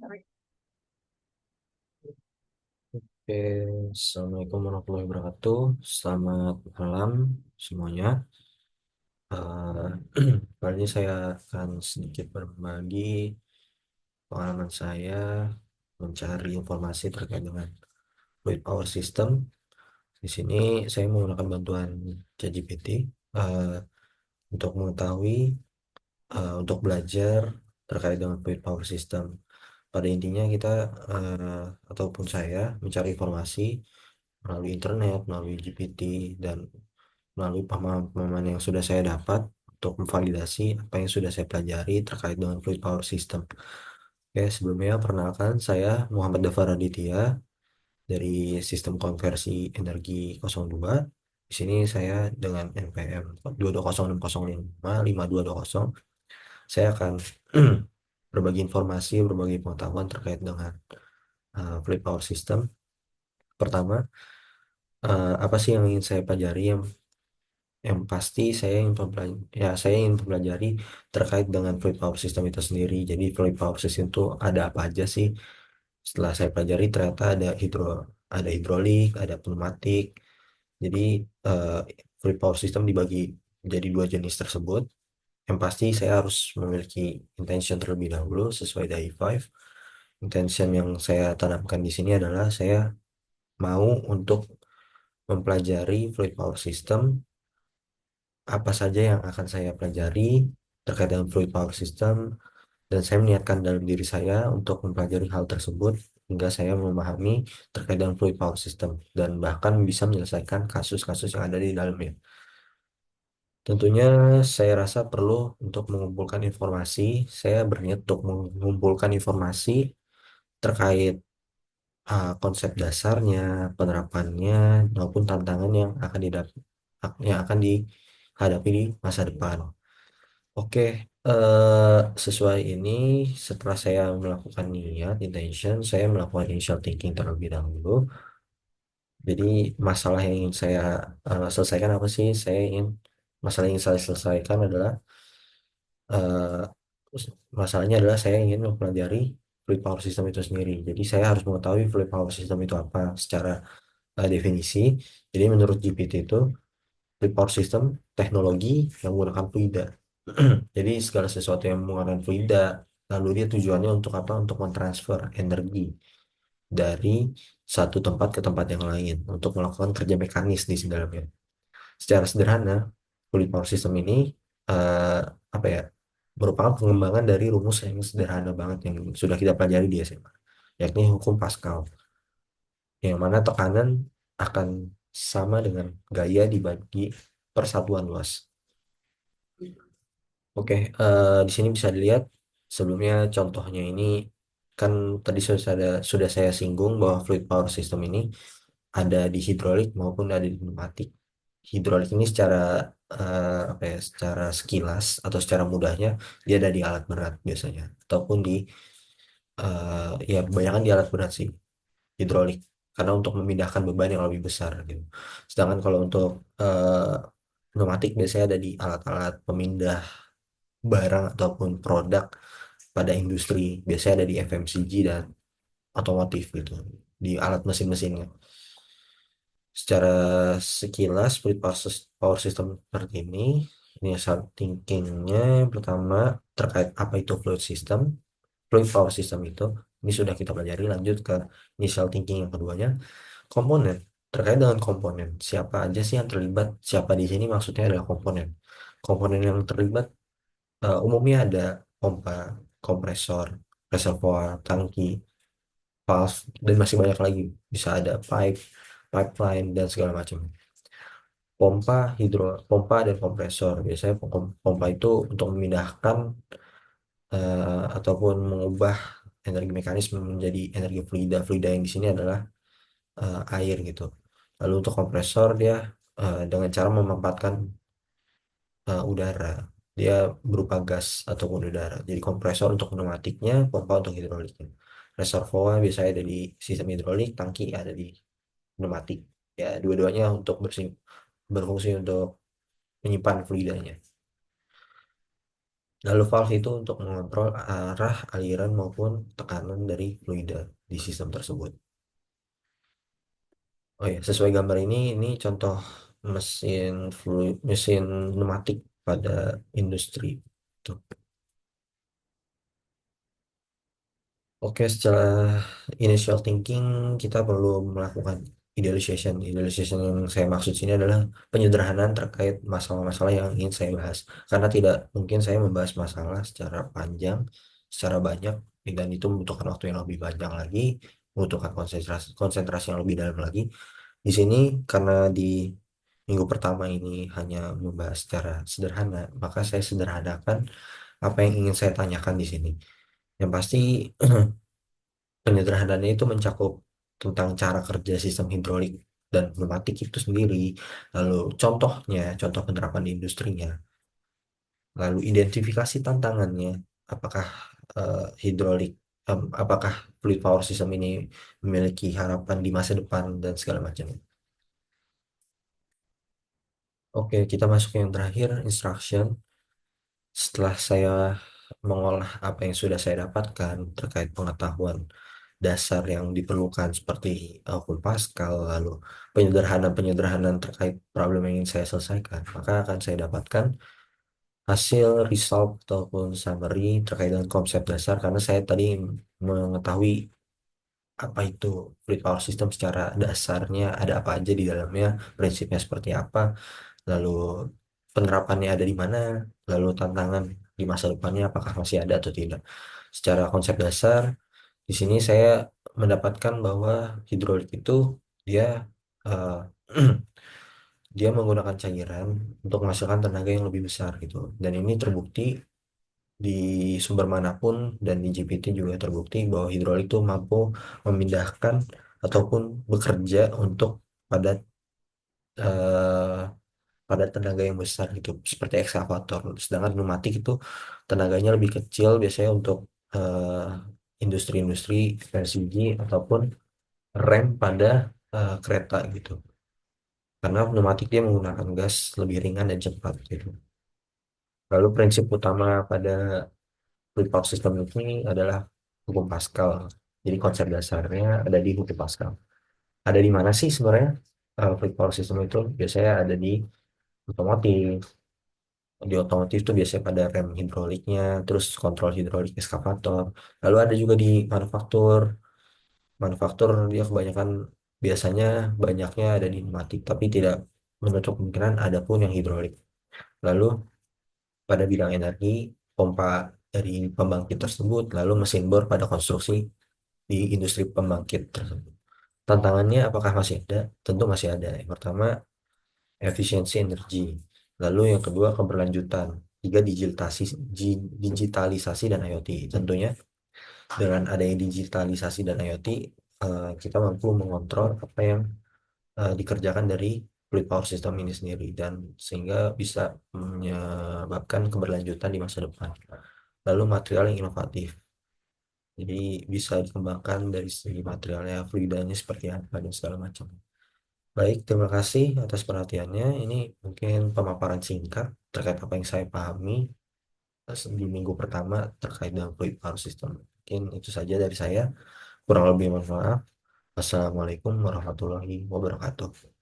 Oke, Assalamualaikum warahmatullahi wabarakatuh. Selamat malam semuanya. Eh, Kali ini saya akan sedikit berbagi pengalaman saya mencari informasi terkait dengan fluid power system. Di sini saya menggunakan bantuan ChatGPT eh, untuk mengetahui, untuk belajar terkait dengan fluid power system. Pada intinya kita ataupun saya mencari informasi melalui internet, melalui GPT, dan melalui pemahaman-pemahaman yang sudah saya dapat untuk memvalidasi apa yang sudah saya pelajari terkait dengan fluid power system. Oke, sebelumnya perkenalkan saya Muhammad Dafar Raditya dari Sistem Konversi Energi 02. Di sini saya dengan NPM 22060555220, saya akan berbagi informasi, berbagi pengetahuan terkait dengan fluid power system. Pertama, apa sih yang ingin saya pelajari? Yang pasti saya ingin mempelajari terkait dengan fluid power system itu sendiri. Jadi fluid power system itu ada apa aja sih? Setelah saya pelajari ternyata ada hidrolik, ada pneumatik. Jadi eh, fluid power system dibagi menjadi dua jenis tersebut. Yang pasti saya harus memiliki intention terlebih dahulu sesuai dari 5. Intention yang saya tanamkan di sini adalah saya mau untuk mempelajari fluid power system. Apa saja yang akan saya pelajari terkait dengan fluid power system, dan saya meniatkan dalam diri saya untuk mempelajari hal tersebut hingga saya memahami terkait dengan fluid power system dan bahkan bisa menyelesaikan kasus-kasus yang ada di dalamnya. Tentunya saya rasa perlu untuk mengumpulkan informasi. Saya berniat untuk mengumpulkan informasi terkait konsep dasarnya, penerapannya, maupun tantangan yang akan dihadapi di masa depan. Oke, sesuai ini, setelah saya melakukan niat, intention, saya melakukan initial thinking terlebih dahulu. Jadi masalah yang ingin saya selesaikan apa sih? Masalah yang ingin saya selesaikan adalah eh, masalahnya adalah saya ingin mempelajari fluid power system itu sendiri. Jadi saya harus mengetahui fluid power system itu apa secara definisi. Jadi menurut GPT itu fluid power system teknologi yang menggunakan fluida. Jadi segala sesuatu yang menggunakan fluida, lalu dia tujuannya untuk apa? Untuk mentransfer energi dari satu tempat ke tempat yang lain untuk melakukan kerja mekanis di dalamnya. Secara sederhana, fluid power system ini eh, apa ya? Merupakan pengembangan dari rumus yang sederhana banget yang sudah kita pelajari di SMA, yakni hukum Pascal, yang mana tekanan akan sama dengan gaya dibagi persatuan luas. Oke, di sini bisa dilihat sebelumnya contohnya ini kan tadi sudah saya singgung bahwa fluid power system ini ada di hidrolik maupun ada di pneumatik. Hidrolik ini secara apa ya, secara sekilas atau secara mudahnya dia ada di alat berat biasanya, ataupun ya kebanyakan di alat berat sih hidrolik, karena untuk memindahkan beban yang lebih besar gitu. Sedangkan kalau untuk pneumatik biasanya ada di alat-alat pemindah barang ataupun produk pada industri, biasanya ada di FMCG dan otomotif gitu, di alat mesin-mesinnya. Secara sekilas fluid power system seperti ini saat thinkingnya yang pertama terkait apa itu fluid power system itu, ini sudah kita pelajari. Lanjut ke initial thinking yang keduanya, komponen. Terkait dengan komponen, siapa aja sih yang terlibat? Siapa di sini maksudnya adalah komponen. Komponen yang terlibat umumnya ada pompa, kompresor, reservoir, tangki, valve, dan masih banyak lagi. Bisa ada pipeline, dan segala macam. Pompa dan kompresor. Biasanya pompa itu untuk memindahkan ataupun mengubah energi mekanisme menjadi energi fluida. Fluida yang di sini adalah air gitu. Lalu untuk kompresor dia dengan cara memanfaatkan udara. Dia berupa gas ataupun udara. Jadi kompresor untuk pneumatiknya, pompa untuk hidroliknya. Reservoir biasanya ada di sistem hidrolik, tangki ada di pneumatik. Ya, dua-duanya berfungsi untuk menyimpan fluidanya. Lalu valve itu untuk mengontrol arah aliran maupun tekanan dari fluida di sistem tersebut. Oh ya, sesuai gambar ini contoh mesin pneumatik pada industri. Tuh. Oke, setelah initial thinking, kita perlu melakukan idealization. Idealization yang saya maksud sini adalah penyederhanaan terkait masalah-masalah yang ingin saya bahas. Karena tidak mungkin saya membahas masalah secara panjang, secara banyak, dan itu membutuhkan waktu yang lebih panjang lagi, membutuhkan konsentrasi, konsentrasi yang lebih dalam lagi. Di sini, karena di minggu pertama ini hanya membahas secara sederhana, maka saya sederhanakan apa yang ingin saya tanyakan di sini. Yang pasti penyederhanaannya itu mencakup tentang cara kerja sistem hidrolik dan pneumatik itu sendiri, lalu contohnya, contoh penerapan di industrinya, lalu identifikasi tantangannya, apakah hidrolik, apakah fluid power system ini memiliki harapan di masa depan dan segala macam. Oke, kita masuk ke yang terakhir, instruction. Setelah saya mengolah apa yang sudah saya dapatkan terkait pengetahuan dasar yang diperlukan seperti full Pascal, lalu penyederhanaan-penyederhanaan terkait problem yang ingin saya selesaikan, maka akan saya dapatkan hasil result ataupun summary terkait dengan konsep dasar karena saya tadi mengetahui apa itu fluid power system secara dasarnya, ada apa aja di dalamnya, prinsipnya seperti apa, lalu penerapannya ada di mana, lalu tantangan di masa depannya apakah masih ada atau tidak. Secara konsep dasar, di sini saya mendapatkan bahwa hidrolik itu dia eh, dia menggunakan cairan untuk menghasilkan tenaga yang lebih besar gitu. Dan ini terbukti di sumber manapun dan di GPT juga terbukti bahwa hidrolik itu mampu memindahkan ataupun bekerja untuk pada eh, pada tenaga yang besar gitu seperti ekskavator. Sedangkan pneumatik itu tenaganya lebih kecil biasanya untuk eh, industri-industri FMCG ataupun rem pada kereta gitu. Karena pneumatik dia menggunakan gas lebih ringan dan cepat gitu. Lalu prinsip utama pada fluid power system ini adalah hukum Pascal. Jadi konsep dasarnya ada di hukum Pascal. Ada di mana sih sebenarnya fluid power system itu? Biasanya ada di otomotif. Di otomotif itu biasanya pada rem hidroliknya, terus kontrol hidrolik eskavator. Lalu ada juga di manufaktur. Manufaktur dia kebanyakan biasanya banyaknya ada di pneumatik, tapi tidak menutup kemungkinan ada pun yang hidrolik. Lalu pada bidang energi, pompa dari pembangkit tersebut, lalu mesin bor pada konstruksi di industri pembangkit tersebut. Tantangannya apakah masih ada? Tentu masih ada. Yang pertama, efisiensi energi. Lalu yang kedua, keberlanjutan. Tiga, digitalisasi dan IoT. Tentunya dengan adanya digitalisasi dan IoT, kita mampu mengontrol apa yang dikerjakan dari fluid power system ini sendiri dan sehingga bisa menyebabkan keberlanjutan di masa depan. Lalu material yang inovatif. Jadi bisa dikembangkan dari segi materialnya, fluidanya seperti apa dan segala macam. Baik, terima kasih atas perhatiannya. Ini mungkin pemaparan singkat terkait apa yang saya pahami di minggu pertama terkait dengan fluid power system. Mungkin itu saja dari saya. Kurang lebih mohon maaf. Wassalamualaikum warahmatullahi wabarakatuh.